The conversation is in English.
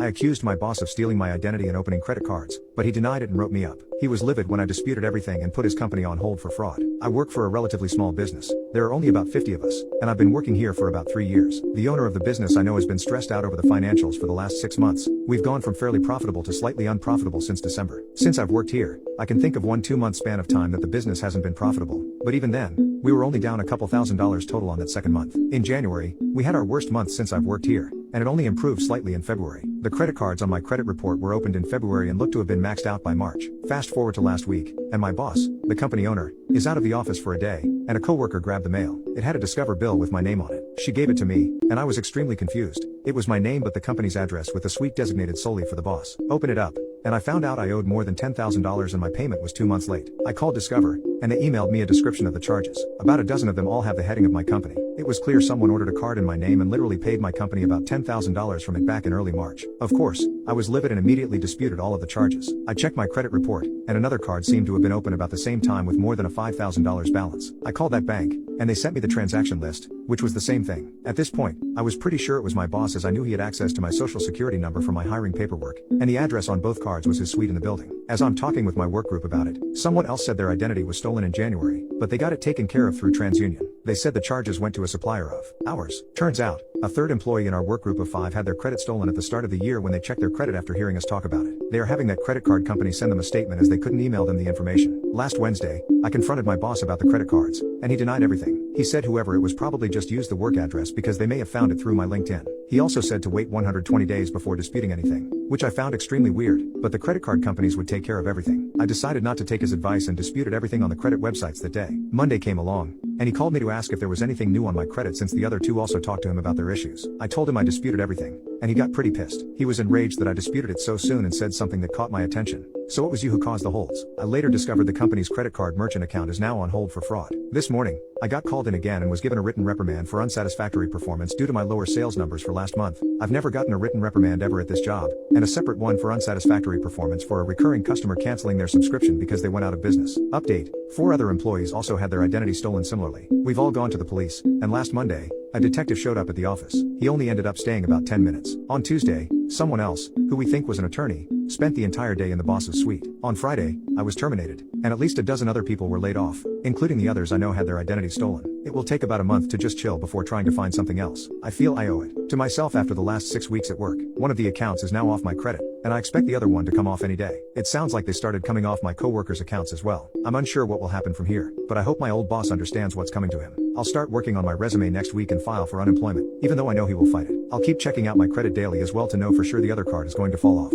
I accused my boss of stealing my identity and opening credit cards, but he denied it and wrote me up. He was livid when I disputed everything and put his company on hold for fraud. I work for a relatively small business. There are only about 50 of us, and I've been working here for about 3 years. The owner of the business I know has been stressed out over the financials for the last 6 months. We've gone from fairly profitable to slightly unprofitable since December. Since I've worked here, I can think of 1-2 month span of time that the business hasn't been profitable, but even then, we were only down a couple $1,000s total on that second month. In January, we had our worst month since I've worked here, and it only improved slightly in February. The credit cards on my credit report were opened in February and looked to have been maxed out by March. Fast forward to last week, and my boss, the company owner, is out of the office for a day, and a coworker grabbed the mail. It had a Discover bill with my name on it. She gave it to me, and I was extremely confused. It was my name but the company's address with a suite designated solely for the boss. Open it up, and I found out I owed more than $10,000 and my payment was 2 months late. I called Discover, and they emailed me a description of the charges. About a dozen of them all have the heading of my company. It was clear someone ordered a card in my name and literally paid my company about $10,000 from it back in early March. Of course, I was livid and immediately disputed all of the charges. I checked my credit report, and another card seemed to have been opened about the same time with more than a $5,000 balance. I called that bank, and they sent me the transaction list, which was the same thing. At this point, I was pretty sure it was my boss as I knew he had access to my social security number from my hiring paperwork, and the address on both cards was his suite in the building. As I'm talking with my work group about it, someone else said their identity was stolen in January, but they got it taken care of through TransUnion. They said the charges went to a supplier of ours. Turns out, a third employee in our work group of 5 had their credit stolen at the start of the year when they checked their credit after hearing us talk about it. They are having that credit card company send them a statement as they couldn't email them the information. Last Wednesday, I confronted my boss about the credit cards, and he denied everything. He said whoever it was probably just used the work address because they may have found it through my LinkedIn. He also said to wait 120 days before disputing anything, which I found extremely weird, but the credit card companies would take care of everything. I decided not to take his advice and disputed everything on the credit websites that day. Monday came along, and he called me to ask if there was anything new on my credit since the other 2 also talked to him about their issues. I told him I disputed everything, and he got pretty pissed. He was enraged that I disputed it so soon and said something that caught my attention. So it was you who caused the holds. I later discovered the company's credit card merchant account is now on hold for fraud. This morning, I got called in again and was given a written reprimand for unsatisfactory performance due to my lower sales numbers for last month. I've never gotten a written reprimand ever at this job, and a separate one for unsatisfactory performance for a recurring customer canceling their subscription because they went out of business. Update: 4 other employees also had their identity stolen similarly. We've all gone to the police, and last Monday, a detective showed up at the office. He only ended up staying about 10 minutes. On Tuesday, someone else, who we think was an attorney, spent the entire day in the boss's suite. On Friday, I was terminated, and at least a dozen other people were laid off, including the others I know had their identity stolen. It will take about a month to just chill before trying to find something else. I feel I owe it to myself after the last 6 weeks at work. One of the accounts is now off my credit, and I expect the other one to come off any day. It sounds like they started coming off my coworkers' accounts as well. I'm unsure what will happen from here, but I hope my old boss understands what's coming to him. I'll start working on my resume next week and file for unemployment, even though I know he will fight it. I'll keep checking out my credit daily as well to know for sure the other card is going to fall off.